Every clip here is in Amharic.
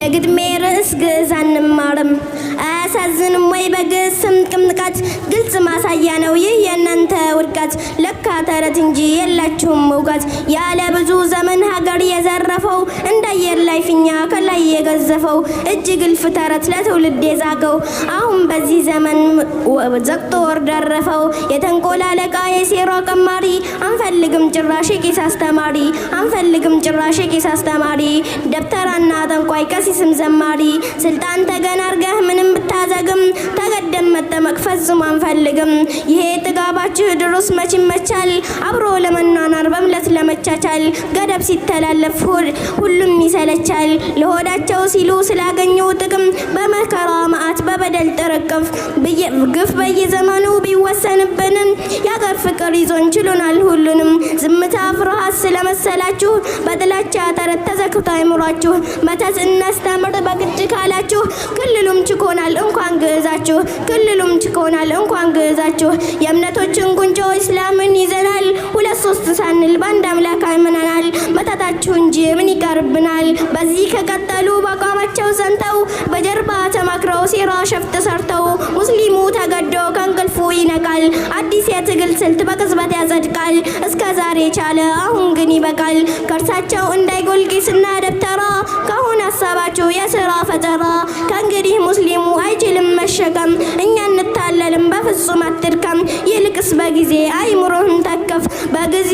ግጥሜ ርዕስ ግዕዝ አንማርም አያሳዝንም ወይ በግስም ቅምጥቃት ግልጽ ማሳያ ነው ይህ የእናንተ ውድቀት ለካ ተረት እንጂ የላችሁም እውቀት ያለ ብዙ ዘመን ሀገር የዘረፈው እንዳየር ላይ ፊኛ ከላይ የገዘፈው እጅግ እልፍ ተረት ለትውልድ የዛገው አሁን በዚህ ዘመን ዘግቶ ወር ደረፈው የተንኮል አለቃ የሴራ ቀማሪ አንፈልግም ጭራሽ ቄስ አስተማሪ አንፈልግም ጭራሽ ቄስ አስተማሪ ደብተራና ጠንቋይ ቀሲስም ዘማሪ ስልጣን ተገን አርገህ ምንም ብታዘግም ተገደም መጠመቅ ፈጽሞ አንፈልግም ይሄ ጥጋባችሁ ድሮስ መች ይመቻል አብሮ ለመኗኗር በምለት ለመቻቻል ገደብ ሲተላለፍ ሁሉም ይሰለቻል ለሆዳቸው ሲሉ ስላገኙ ጥቅም በመከራ መዓት በበደል ጥርቅፍ ግፍ በየዘመኑ ቢወሰንብንም ያገር ፍቅር ይዞን ችሎናል ሁሉንም ዝምታ ፍርሃት ስለመሰላችሁ በጥላቻ ተረት ተዘክቶ አይምሯችሁ መተት እናስተምር በግድ ካላችሁ ክልሉም ችኮናል እንኳን ግዕዛችሁ ክልሉም ችኮናል እንኳን ግዕዛችሁ የእምነቶችን ጉንጮ እስላምን ይዘናል ሁለት ሶስት ሳንል በአንድ አምላክ አምነናል መተታችሁ እንጂ ምን ይቀርብናል በዚህ ከቀጠሉ በአቋማቸው ዘንተው በጀርባ ተማክረው ሴራ ሸፍጥ ሰርተው ሙስሊሙ ተገዶ ከእንቅልፉ ይነቃል አዲስ የትግል ስልት በቅጽበት ያጸድቃል እስከ ዛሬ ቻለ አሁን ግን ይበቃል ከእርሳቸው እንዳይጎል ቄስና ደብተራ ካሁን ሀሳባችሁ የሥራ ፈጠራ ከእንግዲህ ሙስሊሙ አይችልም መሸከም እኛ እንታለልም በፍጹም አትድከም ይልቅስ በጊዜ አይምሮህን ተከፍ በጊዜ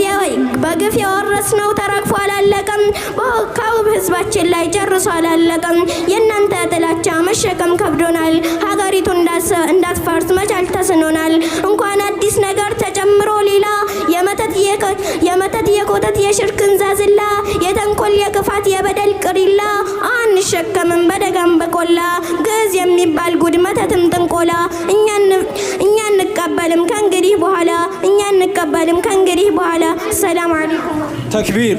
በግፍ የወረስነው ተረግፎ አላለቀም በካውብ ህዝባችን ላይ ጨርሶ አላለቀም የእናንተ ጥላቻ መሸከም ከብዶናል ሀገሪቱ እንዳትፈርስ መቻል ተስኖናል እንኳን አዲስ ነገር ተጨምሮ ሌላ የመተት የኮተት የሽርክን ዛዝላ የተንኮል የክፋት የበደል ቅሪላ አንሸከምም በደጋም በቆላ ግዕዝ የሚባል ጉድ መተትም ጥንቆላ እኛ እንቀበልም ከእንግዲህ በኋላ እኛ እንቀበልም ከእንግዲህ በኋላ ሰላም አለይኩም ተክቢር